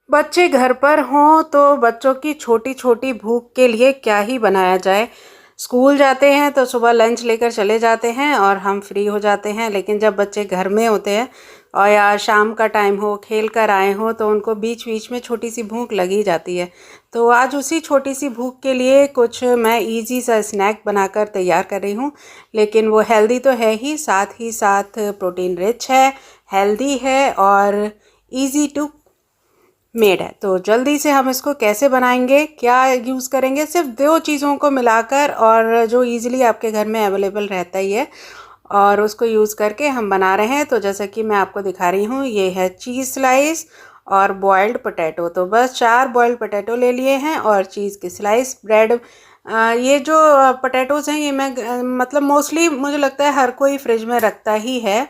बच्चे घर पर हों तो बच्चों की छोटी-छोटी भूख के लिए क्या ही बनाया जाए। स्कूल जाते हैं तो सुबह लंच लेकर चले जाते हैं और हम फ्री हो जाते हैं, लेकिन जब बच्चे घर में होते हैं और या शाम का टाइम हो, खेल कर आए हों तो उनको बीच-बीच में छोटी-सी भूख लगी जाती है। तो आज उसी छोटी-सी भूख के लिए कुछ मैं ईज़ी सा स्नैक बनाकर तैयार कर रही हूँ, लेकिन वो हेल्दी तो है ही साथ प्रोटीन रिच है, हेल्दी है और ईज़ी टू मेड है। तो जल्दी से हम इसको कैसे बनाएंगे, क्या यूज़ करेंगे, सिर्फ दो चीज़ों को मिलाकर और जो इजीली आपके घर में अवेलेबल रहता ही है और उसको यूज़ करके हम बना रहे हैं। तो जैसा कि मैं आपको दिखा रही हूँ, ये है चीज़ स्लाइस और बॉइल्ड पोटैटो। तो बस 4 बॉइल्ड पोटैटो ले लिए हैं और चीज़ की स्लाइस, ब्रेड। ये जो पोटैटोज़ हैं ये मैं मतलब मोस्टली मुझे लगता है हर कोई फ्रिज में रखता ही है।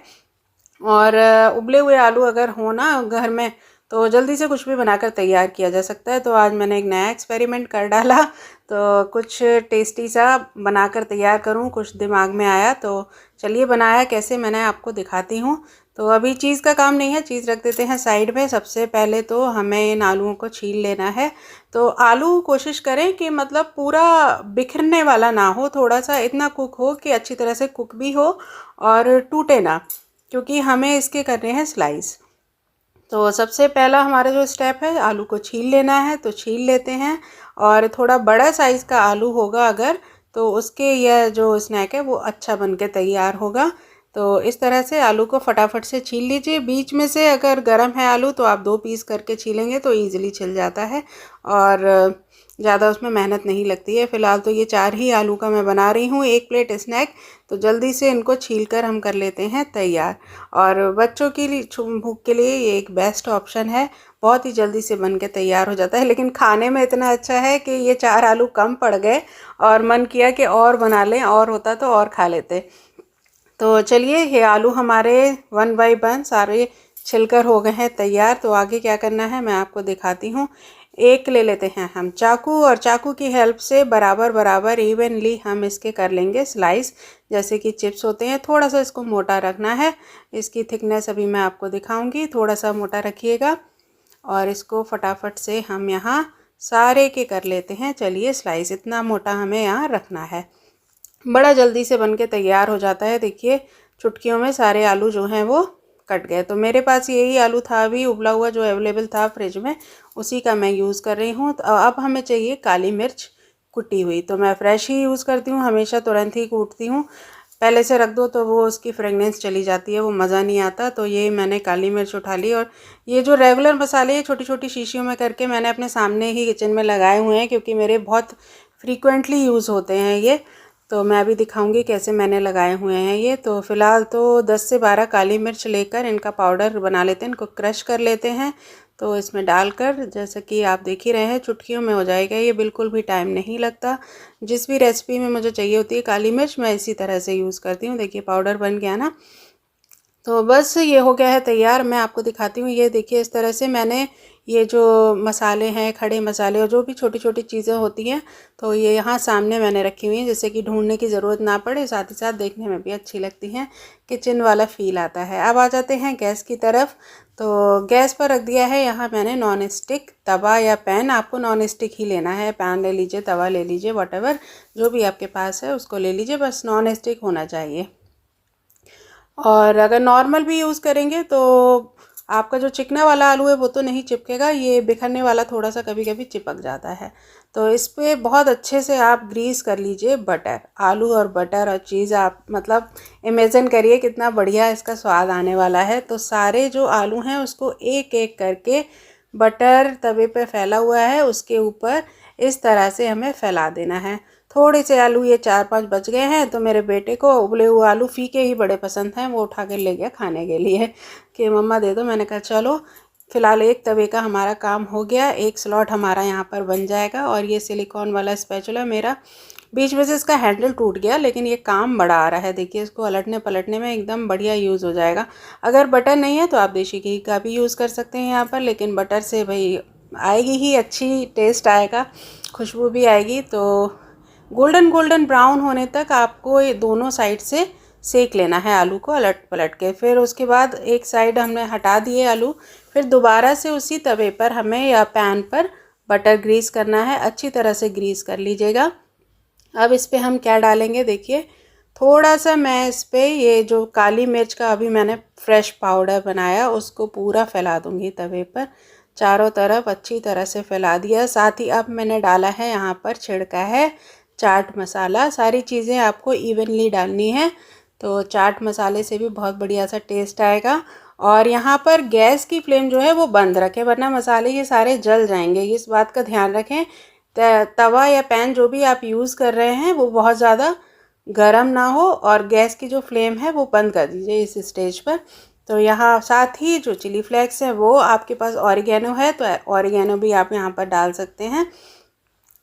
और उबले हुए आलू अगर हो ना घर में तो जल्दी से कुछ भी बनाकर तैयार किया जा सकता है। तो आज मैंने एक नया एक्सपेरिमेंट कर डाला, तो कुछ टेस्टी सा बनाकर तैयार करूं, कुछ दिमाग में आया तो चलिए बनाया कैसे मैंने आपको दिखाती हूं। तो अभी चीज़ का काम नहीं है, चीज़ रख देते हैं साइड में। सबसे पहले तो हमें इन आलूओं को छील लेना है। तो आलू कोशिश करें कि मतलब पूरा बिखरने वाला ना हो, थोड़ा सा इतना कुक हो कि अच्छी तरह से कुक भी हो और टूटे ना, क्योंकि हमें इसके करने हैं स्लाइस। तो सबसे पहला हमारा जो स्टेप है, आलू को छील लेना है। तो छील लेते हैं और थोड़ा बड़ा साइज़ का आलू होगा अगर, तो उसके यह जो स्नैक है वो अच्छा बन के तैयार होगा। तो इस तरह से आलू को फटाफट से छील लीजिए। बीच में से अगर गर्म है आलू तो आप 2 पीस करके छीलेंगे तो ईज़िली छिल जाता है और ज़्यादा उसमें मेहनत नहीं लगती है। फ़िलहाल तो ये 4 ही आलू का मैं बना रही हूँ, 1 प्लेट स्नैक। तो जल्दी से इनको छील कर हम कर लेते हैं तैयार। और बच्चों के लिए भूख के लिए ये एक बेस्ट ऑप्शन है, बहुत ही जल्दी से बन के तैयार हो जाता है। लेकिन खाने में इतना अच्छा है कि ये 4 आलू कम पड़ गए और मन किया कि और बना लें, और होता तो और खा लेते। तो चलिए, ये आलू हमारे 1 बाय 1 सारे छिलकर हो गए हैं तैयार। तो आगे क्या करना है मैं आपको दिखाती हूँ। एक ले लेते हैं हम चाकू और चाकू की हेल्प से बराबर बराबर इवनली हम इसके कर लेंगे स्लाइस, जैसे कि चिप्स होते हैं। थोड़ा सा इसको मोटा रखना है, इसकी थिकनेस अभी मैं आपको दिखाऊंगी। थोड़ा सा मोटा रखिएगा और इसको फटाफट से हम यहाँ सारे के कर लेते हैं। चलिए, स्लाइस इतना मोटा हमें यहाँ रखना है, बड़ा जल्दी से बन के तैयार हो जाता है। देखिए, चुटकियों में सारे आलू जो हैं वो कट गए। तो मेरे पास यही आलू था अभी उबला हुआ जो अवेलेबल था फ्रिज में, उसी का मैं यूज़ कर रही हूँ। तो अब हमें चाहिए काली मिर्च कुटी हुई। तो मैं फ्रेश ही यूज़ करती हूँ, हमेशा तुरंत ही कूटती हूँ। पहले से रख दो तो वो उसकी फ्रेगनेंस चली जाती है, वो मज़ा नहीं आता। तो ये मैंने काली मिर्च उठा ली और ये जो रेगुलर मसाले छोटी छोटी शीशियों में करके मैंने अपने सामने ही किचन में लगाए हुए हैं, क्योंकि मेरे बहुत फ्रीक्वेंटली यूज़ होते हैं ये। तो मैं अभी दिखाऊंगी कैसे मैंने लगाए हुए हैं ये। तो फ़िलहाल तो 10 से 12 काली मिर्च लेकर इनका पाउडर बना लेते हैं, इनको क्रश कर लेते हैं। तो इसमें डालकर, जैसा कि आप देख ही रहे हैं, चुटकियों में हो जाएगा ये, बिल्कुल भी टाइम नहीं लगता। जिस भी रेसिपी में मुझे चाहिए होती है काली मिर्च, मैं इसी तरह से यूज़ करती हूँ। देखिए, पाउडर बन गया ना। तो बस ये हो गया है तैयार। मैं आपको दिखाती हूँ, ये देखिए इस तरह से मैंने ये जो मसाले हैं, खड़े मसाले और जो भी छोटी छोटी चीज़ें होती हैं, तो ये यहाँ सामने मैंने रखी हुई हैं, जिससे कि ढूंढने की ज़रूरत ना पड़े, साथ ही साथ देखने में भी अच्छी लगती हैं, किचन वाला फ़ील आता है। अब आ जाते हैं गैस की तरफ। तो गैस पर रख दिया है यहाँ मैंने नॉन स्टिक तवा या पैन। आपको नॉन स्टिक ही लेना है, पैन ले लीजिए, तवा ले लीजिए, वॉटेवर जो भी आपके पास है उसको ले लीजिए, बस नॉन स्टिक होना चाहिए। और अगर नॉर्मल भी यूज़ करेंगे तो आपका जो चिकना वाला आलू है वो तो नहीं चिपकेगा, ये बिखरने वाला थोड़ा सा कभी कभी चिपक जाता है। तो इस पे बहुत अच्छे से आप ग्रीस कर लीजिए बटर, आलू और बटर और चीज़। आप मतलब इमेजिन करिए कितना बढ़िया इसका स्वाद आने वाला है। तो सारे जो आलू हैं उसको एक एक करके बटर तवे पे फैला हुआ है उसके ऊपर इस तरह से हमें फैला देना है। थोड़े से आलू ये 4-5 बच गए हैं, तो मेरे बेटे को उबले हुए आलू फीके ही बड़े पसंद हैं, वो उठा कर ले गया खाने के लिए कि मम्मा दे दो। मैंने कहा चलो, फ़िलहाल एक तवे का हमारा काम हो गया, एक स्लॉट हमारा यहाँ पर बन जाएगा। और ये सिलिकॉन वाला स्पैचुला मेरा बीच में से इसका हैंडल टूट गया, लेकिन ये काम बड़ा आ रहा है। देखिए, इसको अलटने पलटने में एकदम बढ़िया यूज़ हो जाएगा। अगर बटर नहीं है तो आप देसी घी का भी यूज़ कर सकते हैं यहाँ पर, लेकिन बटर से भाई आएगी ही, अच्छी टेस्ट आएगा, खुशबू भी आएगी। तो गोल्डन गोल्डन ब्राउन होने तक आपको ये दोनों साइड से सेक लेना है आलू को अलट पलट के। फिर उसके बाद एक साइड हमने हटा दिए आलू, फिर दोबारा से उसी तवे पर हमें या पैन पर बटर ग्रीस करना है। अच्छी तरह से ग्रीस कर लीजिएगा। अब इस पर हम क्या डालेंगे, देखिए थोड़ा सा मैं इस पर ये जो काली मिर्च का अभी मैंने फ्रेश पाउडर बनाया उसको पूरा फैला दूंगी तवे पर, चारों तरफ अच्छी तरह से फैला दिया। साथ ही अब मैंने डाला है यहाँ पर छिड़का है चाट मसाला। सारी चीज़ें आपको इवनली डालनी है, तो चाट मसाले से भी बहुत बढ़िया सा टेस्ट आएगा। और यहाँ पर गैस की फ्लेम जो है वो बंद रखें, वरना मसाले ये सारे जल जाएंगे, इस बात का ध्यान रखें। तवा या पैन जो भी आप यूज़ कर रहे हैं वो बहुत ज़्यादा गरम ना हो, और गैस की जो फ्लेम है वो बंद कर दीजिए इस स्टेज पर। तो यहाँ साथ ही जो चिली फ्लेक्स है वो आपके पास ऑरिगेनो है तो ऑरिगेनो भी आप यहाँ पर डाल सकते हैं,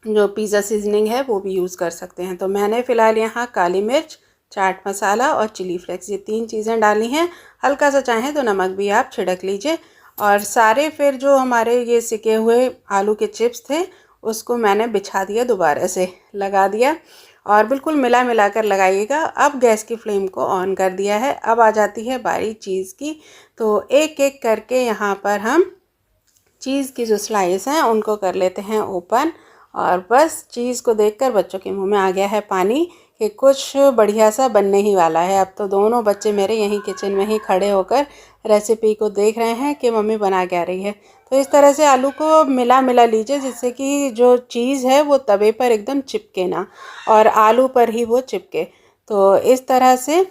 जो पिज़्ज़ा सीजनिंग है वो भी यूज़ कर सकते हैं। तो मैंने फ़िलहाल यहाँ काली मिर्च, चाट मसाला और चिली फ्लेक्स ये 3 चीज़ें डाली हैं। हल्का सा चाहें तो नमक भी आप छिड़क लीजिए। और सारे फिर जो हमारे ये सिके हुए आलू के चिप्स थे उसको मैंने बिछा दिया, दोबारा से लगा दिया, और बिल्कुल मिला मिला कर लगाइएगा। अब गैस की फ्लेम को ऑन कर दिया है। अब आ जाती है बारी चीज़ की, तो एक एक करके यहाँ पर हम चीज़ की जो स्लाइस हैं उनको कर लेते हैं ओपन। और बस चीज़ को देखकर बच्चों के मुंह में आ गया है पानी कि कुछ बढ़िया सा बनने ही वाला है। अब तो दोनों बच्चे मेरे यहीं किचन में ही खड़े होकर रेसिपी को देख रहे हैं कि मम्मी बना क्या रही है। तो इस तरह से आलू को मिला मिला लीजिए, जिससे कि जो चीज़ है वो तवे पर एकदम चिपके ना और आलू पर ही वो चिपके। तो इस तरह से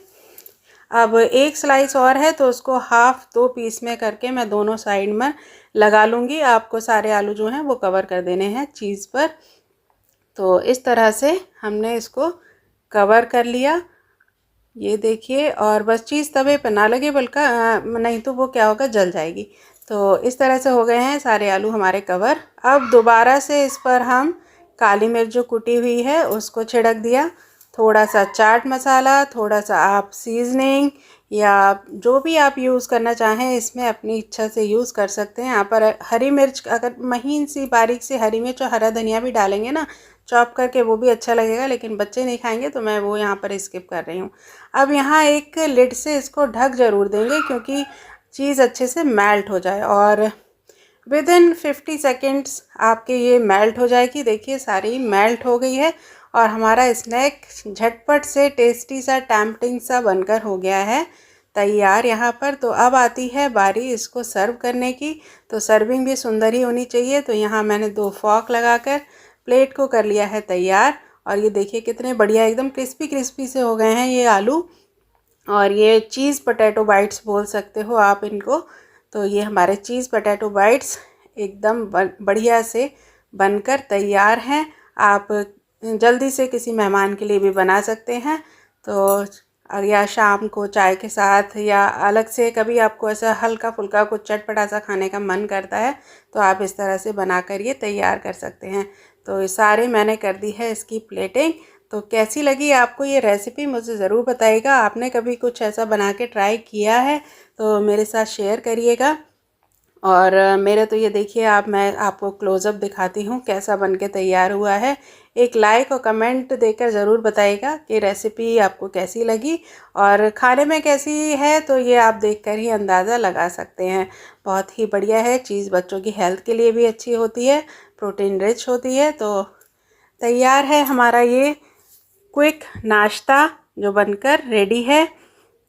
अब एक स्लाइस और है तो उसको हाफ 2 पीस में करके मैं दोनों साइड में लगा लूँगी। आपको सारे आलू जो हैं वो कवर कर देने हैं चीज़ पर। तो इस तरह से हमने इसको कवर कर लिया, ये देखिए। और बस चीज़ तवे पर ना लगे, बल्कि नहीं तो वो क्या होगा, जल जाएगी। तो इस तरह से हो गए हैं सारे आलू हमारे कवर। अब दोबारा से इस पर हम काली मिर्च जो कुटी हुई है उसको छिड़क दिया, थोड़ा सा चाट मसाला, थोड़ा सा आप सीजनिंग या जो भी आप यूज़ करना चाहें इसमें अपनी इच्छा से यूज़ कर सकते हैं। यहाँ पर हरी मिर्च, अगर महीन सी बारीक सी हरी मिर्च और हरा धनिया भी डालेंगे ना चॉप करके, वो भी अच्छा लगेगा, लेकिन बच्चे नहीं खाएंगे तो मैं वो यहाँ पर स्किप कर रही हूँ। अब यहाँ एक लिड से इसको ढक ज़रूर देंगे, क्योंकि चीज़ अच्छे से मेल्ट हो जाए, और विदिन 50 सेकेंड्स आपके ये मेल्ट हो जाएगी। देखिए सारी मेल्ट हो गई है और हमारा स्नैक झटपट से टेस्टी सा टेम्पटिंग सा बनकर हो गया है तैयार यहाँ पर। तो अब आती है बारी इसको सर्व करने की। तो सर्विंग भी सुंदर ही होनी चाहिए, तो यहाँ मैंने 2 फॉर्क लगाकर प्लेट को कर लिया है तैयार। और ये देखिए कितने बढ़िया एकदम क्रिस्पी क्रिस्पी से हो गए हैं ये आलू, और ये चीज़ पोटैटो बाइट्स बोल सकते हो आप इनको। तो ये हमारे चीज़ पोटैटो बाइट्स एकदम बढ़िया से बनकर तैयार हैं। आप जल्दी से किसी मेहमान के लिए भी बना सकते हैं। तो या शाम को चाय के साथ, या अलग से कभी आपको ऐसा हल्का फुल्का कुछ चटपटा सा खाने का मन करता है तो आप इस तरह से बनाकर ये तैयार कर सकते हैं। तो ये सारे मैंने कर दी है इसकी प्लेटिंग। तो कैसी लगी आपको ये रेसिपी मुझे ज़रूर बताइएगा। आपने कभी कुछ ऐसा बना के ट्राई किया है तो मेरे साथ शेयर करिएगा। और मेरे तो ये देखिए मैं आपको क्लोज़अप दिखाती हूँ कैसा बन के तैयार हुआ है। एक लाइक और कमेंट देकर ज़रूर बताइएगा कि रेसिपी आपको कैसी लगी और खाने में कैसी है, तो ये आप देखकर ही अंदाज़ा लगा सकते हैं। बहुत ही बढ़िया है, चीज़ बच्चों की हेल्थ के लिए भी अच्छी होती है, प्रोटीन रिच होती है। तो तैयार है हमारा ये क्विक नाश्ता जो बनकर रेडी है।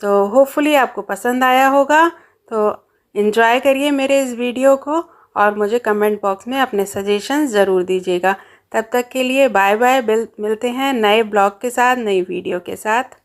तो होपफुली आपको पसंद आया होगा। तो एंजॉय करिए मेरे इस वीडियो को और मुझे कमेंट बॉक्स में अपने सजेशंस ज़रूर दीजिएगा। तब तक के लिए बाय बाय। मिलते हैं नए ब्लॉग के साथ, नई वीडियो के साथ।